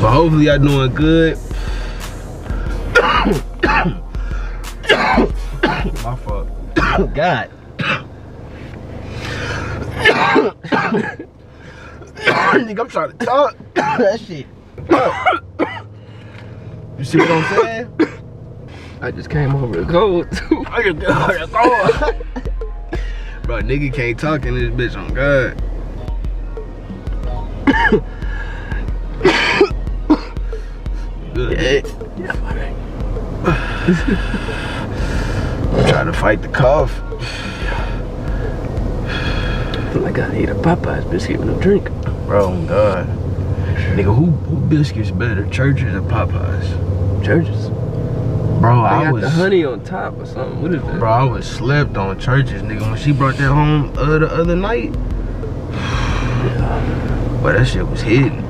But hopefully y'all doing good. My fault. God. Nigga, I'm trying to talk. That shit. You see what I'm saying? I just came over the cold too. Bro, nigga can't talk in this bitch on God. Good. Yeah, buddy. I'm trying to fight the cough. I feel like I need a Popeyes biscuit with a drink. Bro, oh God. Nigga, who biscuits better, Churches or Popeyes? Churches. Bro, They I got was the honey on top or something. What is that? Bro, I was slept on Churches, nigga. When she brought that home the other night, Yeah. but that shit was hidden.